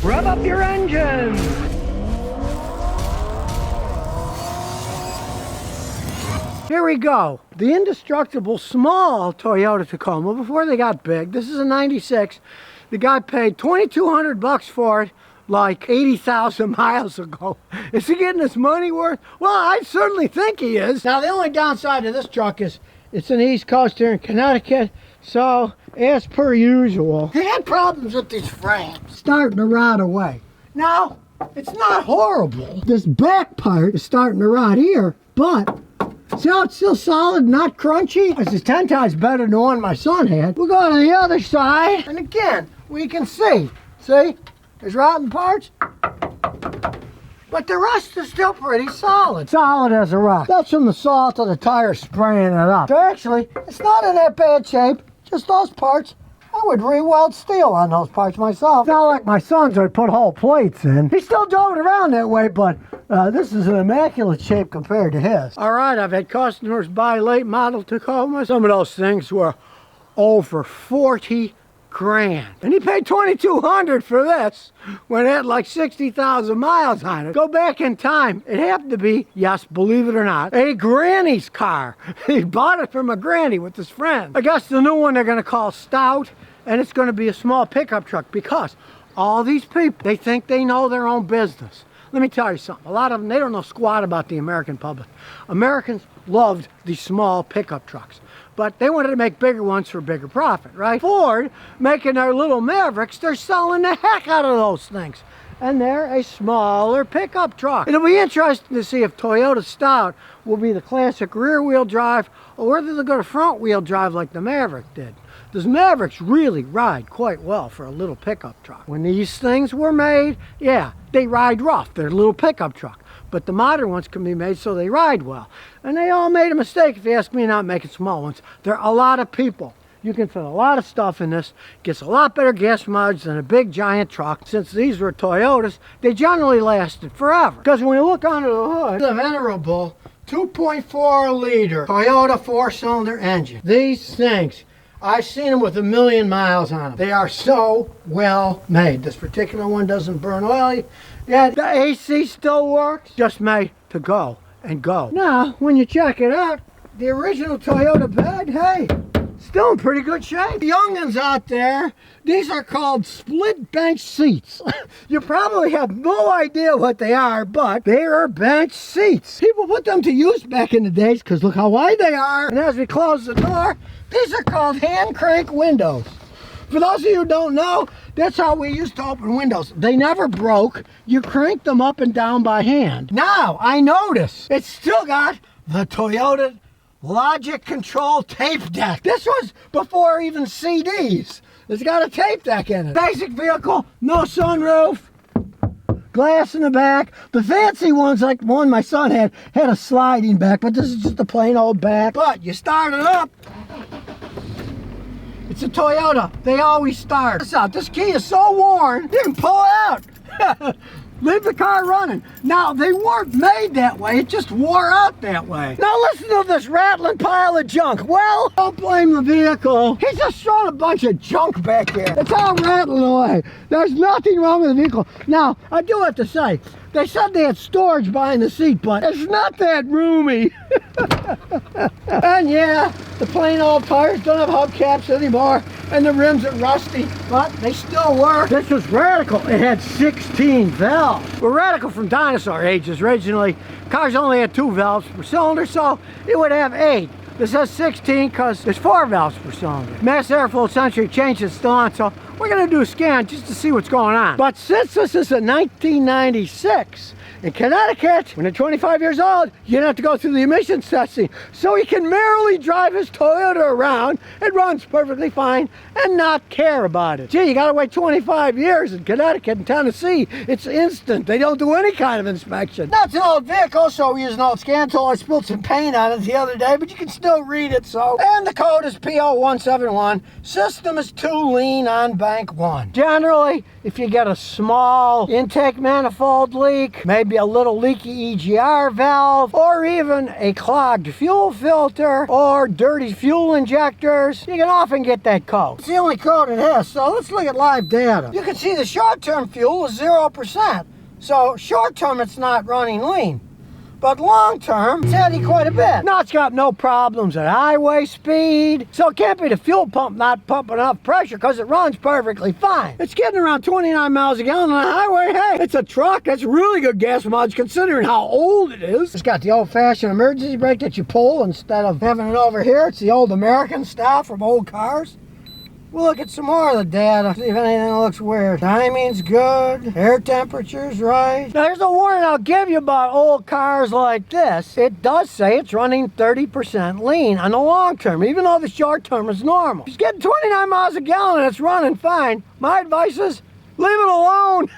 Rev up your engine. Here we go. The indestructible small Toyota Tacoma before they got big. This is a 96. The guy paid $2,200 for it like 80,000 miles ago. Is he getting his money worth? Well, I certainly think he is. Now, the only downside to this truck is it's an East Coast here in Connecticut, so as per usual, he had problems with these frames starting to rot away. Now, it's not horrible. This back part is starting to rot here, but see how it's still solid, not crunchy? This is 10 times better than the one my son had. We'll go to the other side, and again, we can see, there's rotten parts, but the rust is still pretty solid. Solid as a rock. That's from the salt of the tire spraying it up. So actually, it's not in that bad shape, just those parts. I would re-weld steel on those parts myself. Not like my son's would put whole plates in. He still drove it around that way, but this is an immaculate shape compared to his. All right, I've had customers buy late model Tacoma. Some of those things were over 40 grand. And he paid $2,200 for this when it had like 60,000 miles on it. Go back in time. It happened to be, yes, believe it or not, a granny's car. He bought it from a granny with his friend. I guess the new one they're going to call Stout, and it's going to be a small pickup truck because all these people, they think they know their own business. Let me tell you something. A lot of them, they don't know squat about the American public. Americans loved these small pickup trucks, but they wanted to make bigger ones for bigger profit, right? Ford, making their little Mavericks, they're selling the heck out of those things. And they're a smaller pickup truck. It'll be interesting to see if Toyota Stout will be the classic rear-wheel drive or whether they'll go to front-wheel drive like the Maverick did. Those Mavericks really ride quite well for a little pickup truck. When these things were made, yeah, they ride rough. They're a little pickup truck. But the modern ones can be made so they ride well. And they all made a mistake, if you ask me, not making small ones. There are a lot of people. You can fit a lot of stuff in this. Gets a lot better gas mileage than a big giant truck. Since these were Toyotas, they generally lasted forever. Because when you look under the hood, the venerable 2.4 liter Toyota 4-cylinder engine. These things, I've seen them with 1 million miles on them. They are so well made. This particular one doesn't burn oil. Yeah, the AC still works. Just made to go and go. Now, when you check it out, the original Toyota bed, hey, still in pretty good shape. The youngins out there, these are called split bench seats. You probably have no idea what they are, but they are bench seats. People put them to use back in the days because look how wide they are. And as we close the door, these are called hand crank windows. For those of you who don't know, that's how we used to open windows. They never broke. You cranked them up and down by hand. Now, I notice it's still got the Toyota Logic Control tape deck. This was before even CDs. It's got a tape deck in it. Basic vehicle, no sunroof, glass in the back. The fancy ones, like one my son had a sliding back, but this is just a plain old back. But you start it up. It's a Toyota. They always start. This key is so worn, you can pull it out. Leave the car running. Now, they weren't made that way. It just wore out that way. Now, listen to this rattling pile of junk. Well, don't blame the vehicle. He's just throwing a bunch of junk back here. It's all rattling away. There's nothing wrong with the vehicle. Now, I do have to say, they said they had storage behind the seat, but it's not that roomy. And yeah, the plain old tires don't have hubcaps anymore, and the rims are rusty, but they still work. This was radical. It had 16 valves. Well, radical from dinosaur ages. Originally, cars only had 2 valves per cylinder, so it would have 8. This has 16 because there's 4 valves per cylinder. Mass airflow sensor change is still on, so we're going to do a scan just to see what's going on. But since this is a 1996, in Connecticut, when they're 25 years old, you don't have to go through the emissions testing. So he can merrily drive his Toyota around. It runs perfectly fine and not care about it. Gee, you gotta wait 25 years in Connecticut and Tennessee. It's instant. They don't do any kind of inspection. That's an old vehicle, so we use an old scan tool. I spilled some paint on it the other day, but you can still read it, so. And the code is P0171. System is too lean on back. bank one. Generally, if you get a small intake manifold leak, maybe a little leaky EGR valve, or even a clogged fuel filter, or dirty fuel injectors, you can often get that code. It's the only code it has, so let's look at live data. You can see the short-term fuel is 0%. So short-term, it's not running lean. But long-term, it's heady quite a bit. Now it's got no problems at highway speed, so it can't be the fuel pump not pumping enough pressure because it runs perfectly fine. It's getting around 29 miles a gallon on the highway. Hey, it's a truck. That's really good gas mileage considering how old it is. It's got the old-fashioned emergency brake that you pull instead of having it over here. It's the old American style from old cars. We'll look at some more of the data, see if anything looks weird. Timing's good, air temperature's right. Now here's a warning I'll give you about old cars like this. It does say it's running 30% lean on the long term, even though the short term is normal. If it's getting 29 miles a gallon and it's running fine, my advice is leave it alone.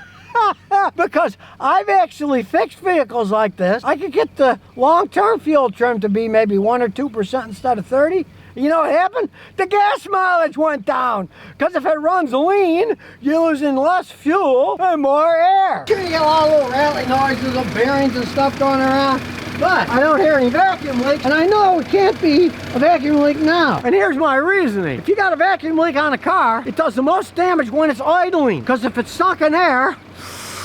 Because I've actually fixed vehicles like this. I could get the long-term fuel trim to be maybe 1 or 2% instead of 30. You know what happened? The gas mileage went down. Because if it runs lean, you're losing less fuel and more air. Sure, you get a lot of little rattling noises of bearings and stuff going around, but I don't hear any vacuum leaks, and I know it can't be a vacuum leak now. And here's my reasoning. If you got a vacuum leak on a car, it does the most damage when it's idling. Because if it's stuck in air,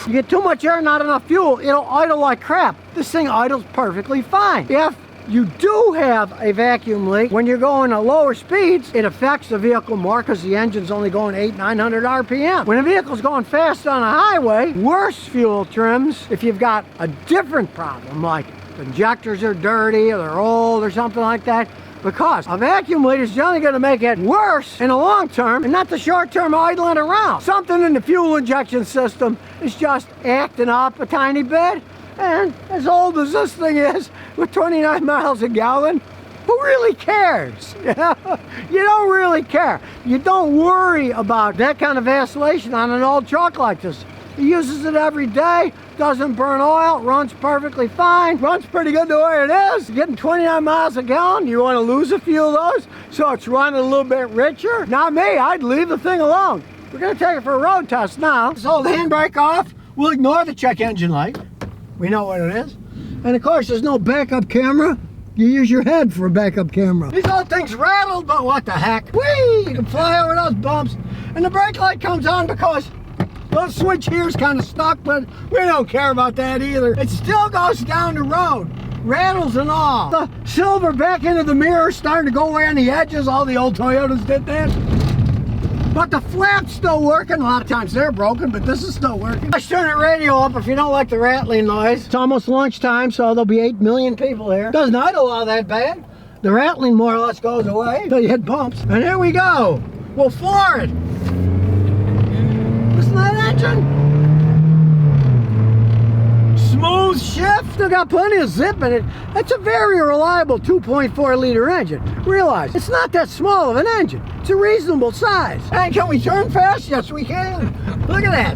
you get too much air, not enough fuel, it'll idle like crap. This thing idles perfectly fine. If you do have a vacuum leak, when you're going at lower speeds, it affects the vehicle more because the engine's only going 800-900 RPM. When a vehicle's going fast on a highway, worse fuel trims, if you've got a different problem, like the injectors are dirty or they're old or something like that, because a vacuum leak is generally going to make it worse in the long term and not the short term idling around. Something in the fuel injection system is just acting up a tiny bit. And as old as this thing is, with 29 miles a gallon, who really cares? You don't really care. You don't worry about that kind of vacillation on an old truck like this. He uses it every day, doesn't burn oil, runs perfectly fine, runs pretty good the way it is. Getting 29 miles a gallon, you want to lose a few of those, so it's running a little bit richer? Not me, I'd leave the thing alone. We're going to take it for a road test now. So the handbrake off, we'll ignore the check engine light. We know what it is. And of course, there's no backup camera. You use your head for a backup camera. These old things rattled, but what the heck? Whee! You can fly over those bumps. And the brake light comes on because the switch here's kind of stuck, but we don't care about that either. It still goes down the road. Rattles and all. The silver back into the mirror starting to go away on the edges. All the old Toyotas did that. But the flap's still working. A lot of times they're broken, but this is still working. Let's turn the radio up if you don't like the rattling noise. It's almost lunchtime, so there'll be 8 million people here. Doesn't idle all that bad. The rattling more or less goes away until you hit bumps. And here we go. We'll floor it. Listen to that engine. Smooth shift. Still got plenty of zip in it. That's a very reliable 2.4 liter engine. Realize, it's not that small of an engine. It's a reasonable size. Hey, can we turn fast? Yes, we can. Look at that.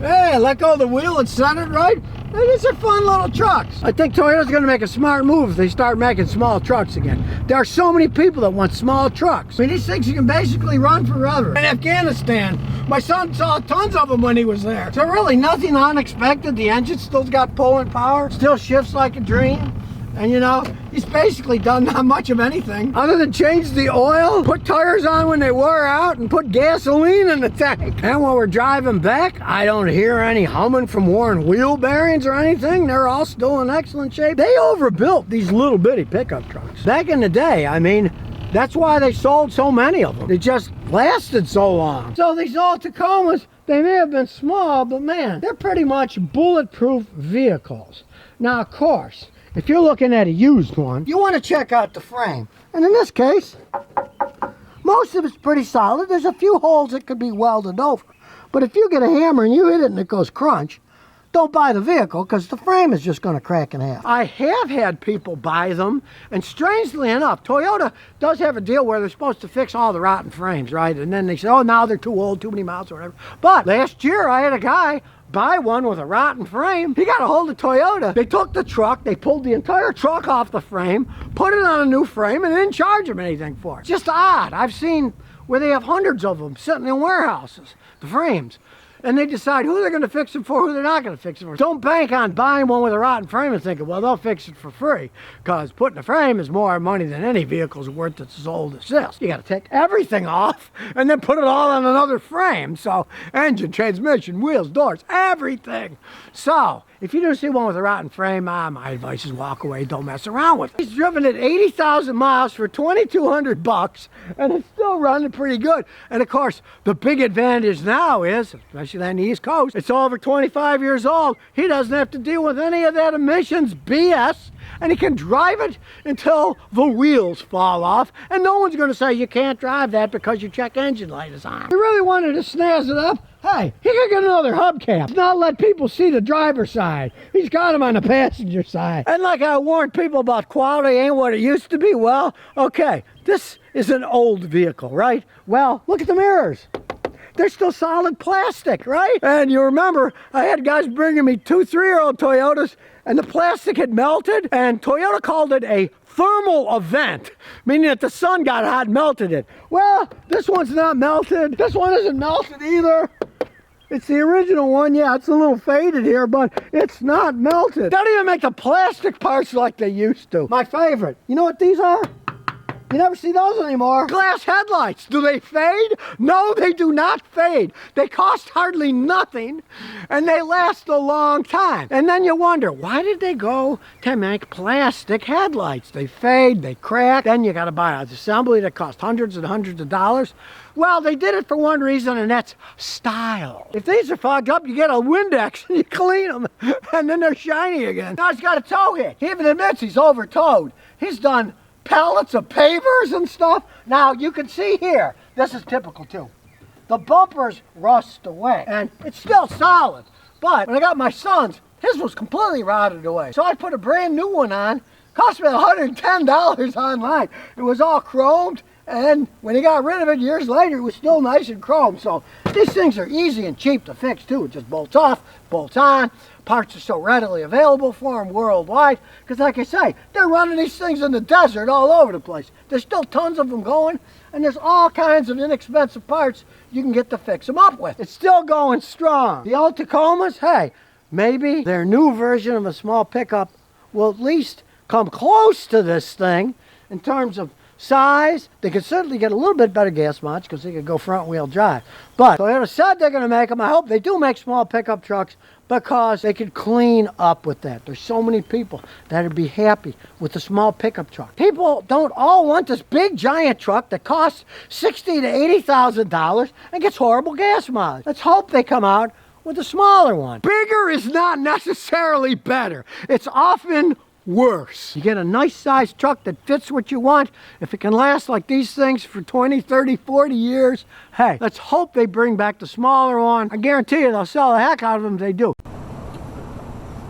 Hey, let go of the wheel. It's centered right. Hey, these are fun little trucks. I think Toyota's going to make a smart move if they start making small trucks again. There are so many people that want small trucks. I mean, these things you can basically run forever. In Afghanistan, my son saw tons of them when he was there. So really nothing unexpected. The engine still's got pulling power, still shifts like a dream. And you know, he's basically done not much of anything other than change the oil, put tires on when they wore out, and put gasoline in the tank. And when we're driving back, I don't hear any humming from worn wheel bearings or anything. They're all still in excellent shape. They overbuilt these little bitty pickup trucks. Back in the day, I mean, that's why they sold so many of them. They just lasted so long. So these old Tacomas, they may have been small, but man, they're pretty much bulletproof vehicles. Now, of course, if you're looking at a used one, you want to check out the frame. And in this case, most of it's pretty solid. There's a few holes that could be welded over. But if you get a hammer and you hit it and it goes crunch, don't buy the vehicle because the frame is just going to crack in half. I have had people buy them, and strangely enough, Toyota does have a deal where they're supposed to fix all the rotten frames, right? And then they say, oh, now they're too old, too many miles or whatever. But last year I had a guy buy one with a rotten frame. He got a hold of Toyota. They took the truck, they pulled the entire truck off the frame, put it on a new frame, and didn't charge him anything for it. Just odd. I've seen where they have hundreds of them sitting in warehouses, the frames. And they decide who they're going to fix them for, who they're not going to fix them for. Don't bank on buying one with a rotten frame and thinking, well, they'll fix it for free. Because putting a frame is more money than any vehicle's worth that's as old as this. You got to take everything off and then put it all on another frame. So engine, transmission, wheels, doors, everything. So if you do see one with a rotten frame, my advice is walk away. Don't mess around with it. He's driven it 80,000 miles for $2,200, and it's still running pretty good. And of course, the big advantage now is, especially on the East Coast, it's over 25 years old. He doesn't have to deal with any of that emissions BS, and he can drive it until the wheels fall off, and no one's going to say you can't drive that because your check engine light is on. If you really wanted to snazz it up, hey, he could get another hubcap. Not let people see the driver's side. He's got them on the passenger side. And like I warned people about quality ain't what it used to be, well, okay, this is an old vehicle, right? Well, look at the mirrors. They're still solid plastic, right? And you remember, I had guys bringing me 2 3-year-old Toyotas, and the plastic had melted, and Toyota called it a thermal event, meaning that the sun got hot and melted it. Well, this one's not melted. This one isn't melted either. It's the original one. Yeah, it's a little faded here, but it's not melted. Don't even make the plastic parts like they used to. My favorite. You know what these are? You never see those anymore. Glass headlights. Do they fade? No, they do not fade. They cost hardly nothing, and they last a long time. And then you wonder, why did they go to make plastic headlights? They fade, they crack, then you got to buy an assembly that costs hundreds and hundreds of dollars. Well, they did it for one reason, and that's style. If these are fogged up, you get a Windex and you clean them, and then they're shiny again. Now he's got a toe hit. He even admits he's over-towed. He's done pallets of pavers and stuff. Now you can see here, this is typical too. The bumpers rust away, and it's still solid. But when I got my son's, his was completely rotted away. So I put a brand new one on. Cost me $110 online. It was all chromed, and when he got rid of it years later, it was still nice and chromed. So these things are easy and cheap to fix too. It just bolts off, bolts on. Parts are so readily available for them worldwide, because like I say, they're running these things in the desert all over the place. There's still tons of them going, and there's all kinds of inexpensive parts you can get to fix them up with. It's still going strong. The old Tacomas, hey, maybe their new version of a small pickup will at least come close to this thing in terms of size. They could certainly get a little bit better gas mileage because they could go front wheel drive. But Toyota said they're going to make them. I hope they do make small pickup trucks, because they could clean up with that. There's so many people that would be happy with the small pickup truck. People don't all want this big giant truck that costs $60,000 to $80,000 and gets horrible gas mileage. Let's hope they come out with a smaller one. Bigger is not necessarily better. It's often worse. You get a nice sized truck that fits what you want. If it can last like these things for 20, 30, 40 years, hey, let's hope they bring back the smaller one. I guarantee you they'll sell the heck out of them if they do.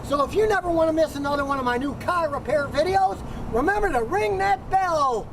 So if you never want to miss another one of my new car repair videos, remember to ring that bell.